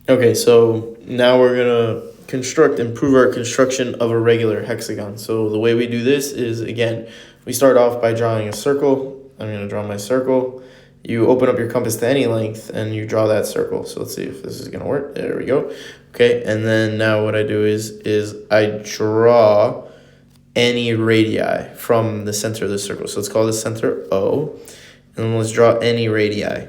Okay, so now we're gonna improve our construction of a regular hexagon. So the way we do this is, again, we start off by drawing a circle. I'm gonna draw my circle. You open up your compass to any length and you draw that circle. So let's see if this is gonna work. There we go. Okay, and then now what I do is I draw any radii from the center of the circle. So let's call this center O, and then let's draw any radii.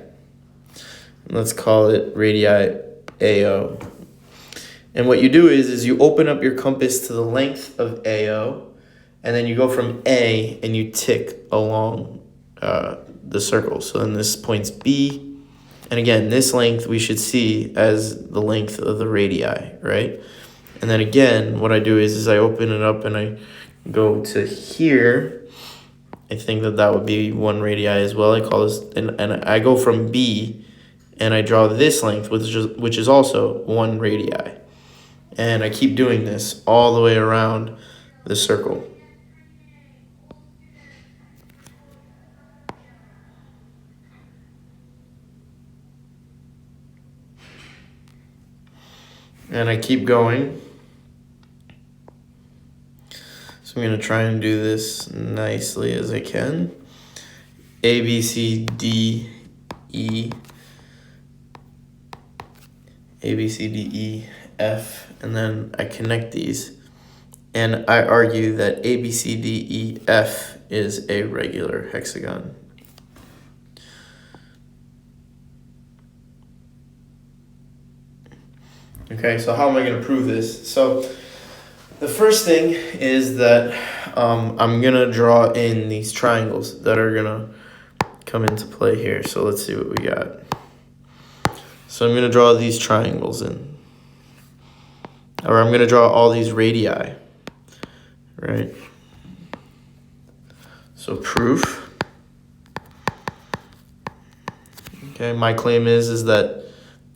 Let's call it radii AO. And what you do is you open up your compass to the length of AO, and then you go from A and you tick along the circle. So then this point's B, and again, this length we should see as the length of the radii, right? And then again, what I do is I open it up and I go to here. I think that would be one radii as well. I call this, and I go from B, and I draw this length, which is also one radii. And I keep doing this all the way around the circle. And I keep going. So I'm going to try and do this nicely as I can. A, B, C, D, E. A, B, C, D, E, F. And then I connect these. And I argue that A, B, C, D, E, F is a regular hexagon. Okay, so how am I going to prove this? So the first thing is that I'm going to draw in these triangles that are going to come into play here. So let's see what we got. So I'm going to draw these triangles in. Or I'm going to draw all these radii, right? So proof. Okay, my claim is that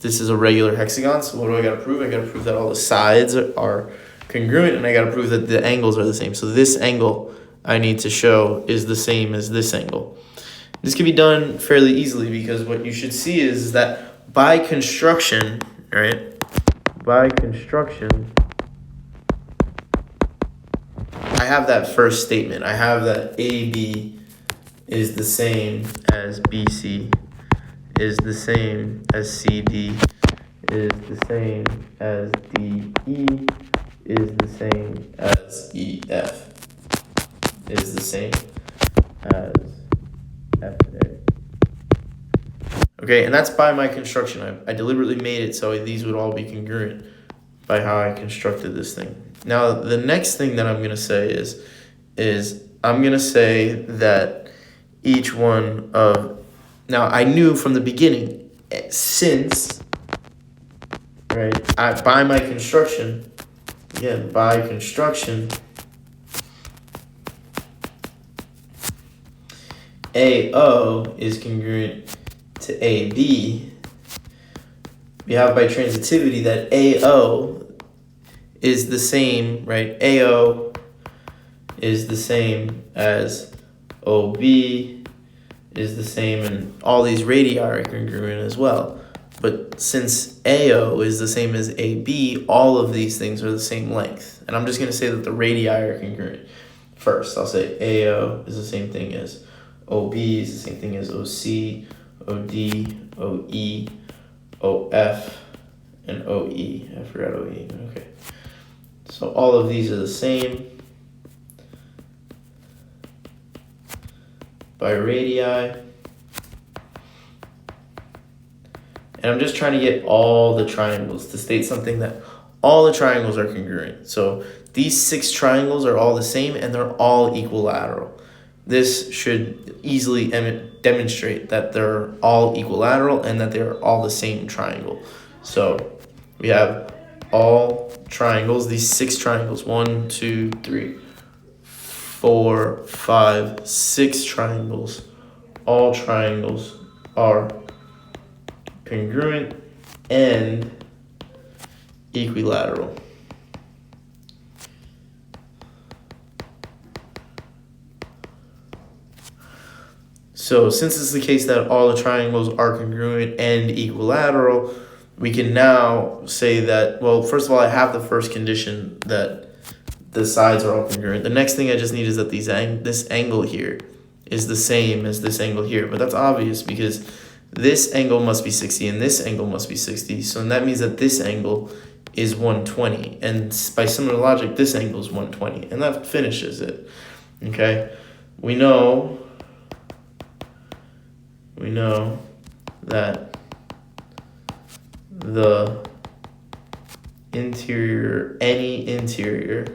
this is a regular hexagon. So what do I got to prove? I got to prove that all the sides are congruent, and I got to prove that the angles are the same. So this angle I need to show is the same as this angle. This can be done fairly easily because what you should see is that by construction, right? By construction, I have that first statement. I have that AB is the same as BC, is the same as CD, is the same as DE, is the same as EF, is the same as FA. Okay, and that's by my construction. I deliberately made it so these would all be congruent by how I constructed this thing. Now, the next thing that I'm going to say is I'm going to say that each one of... Now, I knew from the beginning, since, right, by my construction, again, by construction, AO is congruent to AB. We have by transitivity that AO is the same, right? AO is the same as OB, is the same, and all these radii are congruent as well. But since AO is the same as AB, all of these things are the same length. And I'm just going to say that the radii are congruent. First, I'll say AO is the same thing as OB, is the same thing as OC, OD, OE, OF, and OE. I forgot OE. Okay. So all of these are the same by radii. And I'm just trying to get all the triangles to state something that all the triangles are congruent. So these 6 triangles are all the same and they're all equilateral. This should easily demonstrate that they're all equilateral and that they're all the same triangle. So we have all triangles, these 6 triangles, 1, 2, 3, 4, 5, 6 triangles. All triangles are congruent and equilateral. So since it's the case that all the triangles are congruent and equilateral, we can now say that, well, first of all, I have the first condition that the sides are all congruent. The next thing I just need is that this angle here is the same as this angle here. But that's obvious because this angle must be 60 and this angle must be 60. So that means that this angle is 120. And by similar logic, this angle is 120. And that finishes it. Okay? We know that the any interior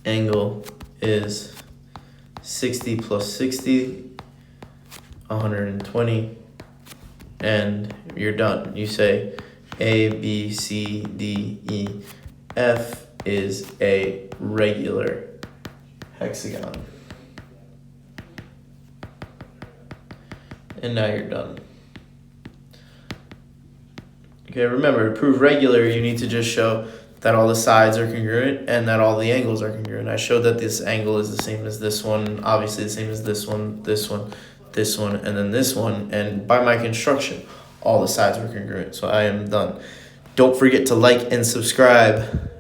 angle is 60 plus 60, 120, and you're done. You say A, B, C, D, E, F is a regular hexagon. And now you're done. Okay, remember, to prove regular, you need to just show that all the sides are congruent and that all the angles are congruent. I showed that this angle is the same as this one, obviously the same as this one, this one, this one, and then this one. And by my construction, all the sides were congruent. So I am done. Don't forget to like and subscribe.